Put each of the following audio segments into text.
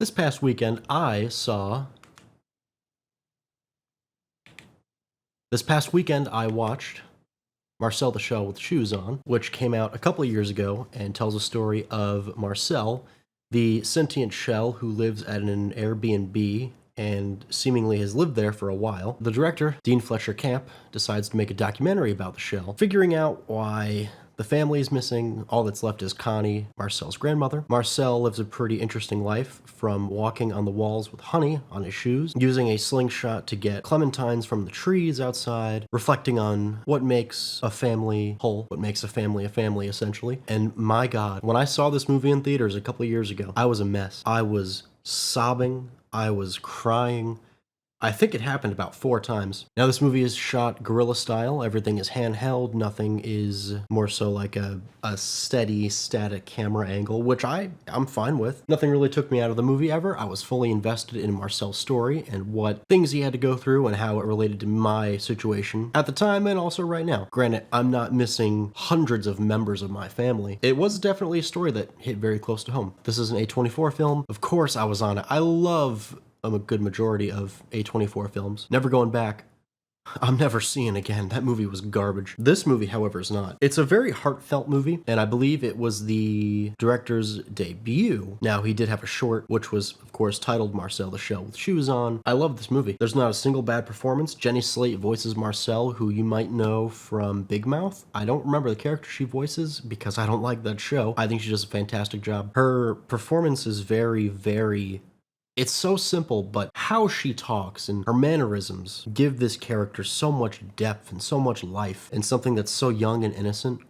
This past weekend, I saw. This past weekend, I watched Marcel the Shell with Shoes On, which came out a couple of years ago and tells a story of Marcel, the sentient shell who lives at an Airbnb and seemingly has lived there for a while. The director, Dean Fletcher Camp, decides to make a documentary about the shell, figuring out why the family is missing. All that's left is Connie, Marcel's grandmother. Marcel lives a pretty interesting life, from walking on the walls with honey on his shoes, using a slingshot to get clementines from the trees outside, reflecting on what makes a family whole, what makes a family, essentially. And my God, when I saw this movie in theaters a couple of years ago, I was a mess. I was sobbing, I was crying. I think it happened about 4 times. Now, this movie is shot guerrilla style. Everything is handheld. Nothing is more so like a steady, static camera angle, which I'm fine with. Nothing really took me out of the movie ever. I was fully invested in Marcel's story and what things he had to go through and how it related to my situation at the time and also right now. Granted, I'm not missing hundreds of members of my family. It was definitely a story that hit very close to home. This is an A24 film. Of course I was on it. I love a good majority of A24 films. Never going back. I'm never seeing again. That movie was garbage. This movie, however, is not. It's a very heartfelt movie, and I believe it was the director's debut. Now, he did have a short, which was, of course, titled Marcel the Shell with Shoes On. I love this movie. There's not a single bad performance. Jenny Slate voices Marcel, who you might know from Big Mouth. I don't remember the character she voices because I don't like that show. I think she does a fantastic job. Her performance is very, it's so simple, but how she talks and her mannerisms give this character so much depth and so much life, and something that's so young and innocent,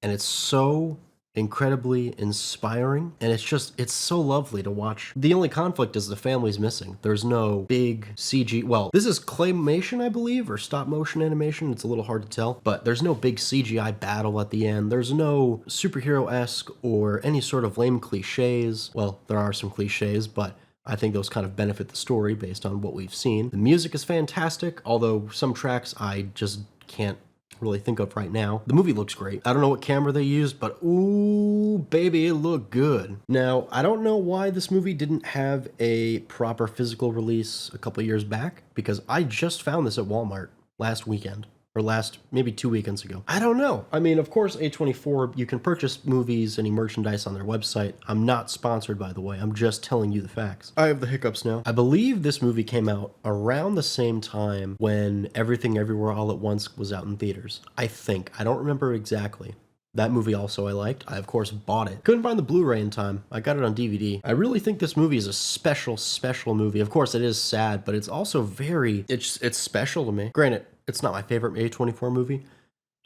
and it's so incredibly inspiring, and it's so lovely to watch. The only conflict is the family's missing. There's no big CG, well, this is claymation, I believe, or stop motion animation. It's a little hard to tell, but there's no big CGI battle at the end. There's no superhero-esque or any sort of lame cliches. Well, there are some cliches, but I think those kind of benefit the story based on what we've seen. The music is fantastic, although some tracks I just can't really think of right now. The movie looks great. I don't know what camera they used, but ooh, baby, it looked good. Now, I don't know why this movie didn't have a proper physical release a couple years back, because I just found this at Walmart last weekend. Or maybe 2 weekends ago. I don't know. I mean, of course, A24, you can purchase movies, any merchandise on their website. I'm not sponsored, by the way. I'm just telling you the facts. I have the hiccups now. I believe this movie came out around the same time when Everything Everywhere All at Once was out in theaters. I think. I don't remember exactly. That movie also I liked. I, of course, bought it. Couldn't find the Blu-ray in time. I got it on DVD. I really think this movie is a special movie. Of course, it is sad, but it's also it's special to me. Granted, it's not my favorite A24 movie.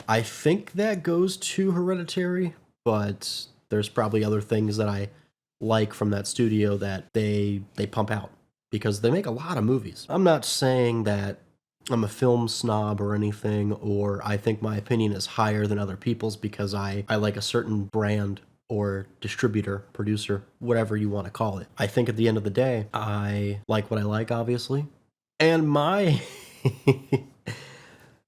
I think that goes to Hereditary, but there's probably other things that I like from that studio that they pump out, because they make a lot of movies. I'm not saying that I'm a film snob or anything, or I think my opinion is higher than other people's because I like a certain brand or distributor, producer, whatever you want to call it. I think at the end of the day, I like what I like, obviously. And my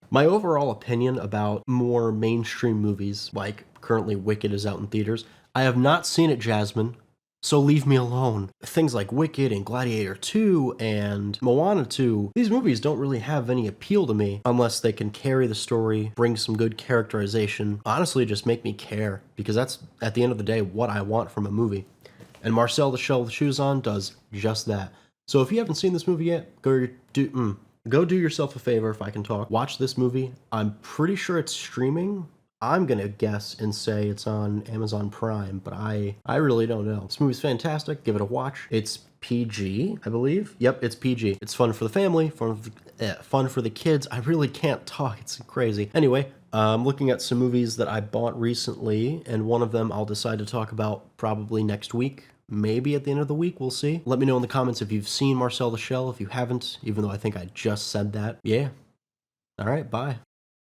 my overall opinion about more mainstream movies, like currently Wicked is out in theaters. I have not seen it, Jasmine, so leave me alone. Things like Wicked and Gladiator 2 and Moana 2, these movies don't really have any appeal to me unless they can carry the story, bring some good characterization, honestly just make me care, because that's, at the end of the day, what I want from a movie. And Marcel the Shell with Shoes On does just that. So if you haven't seen this movie yet, go do yourself a favor, if I can talk. Watch this movie. I'm pretty sure it's streaming. I'm gonna guess and say it's on Amazon Prime, but I really don't know. This movie's fantastic. Give it a watch. It's PG, I believe. Yep, it's PG. It's fun for the family, fun for the kids. I really can't talk. It's crazy. Anyway, I'm looking at some movies that I bought recently, and one of them I'll decide to talk about probably next week. Maybe at the end of the week, we'll see. Let me know in the comments if you've seen Marcel the Shell. If you haven't, even though I think I just said that. Yeah. All right, bye.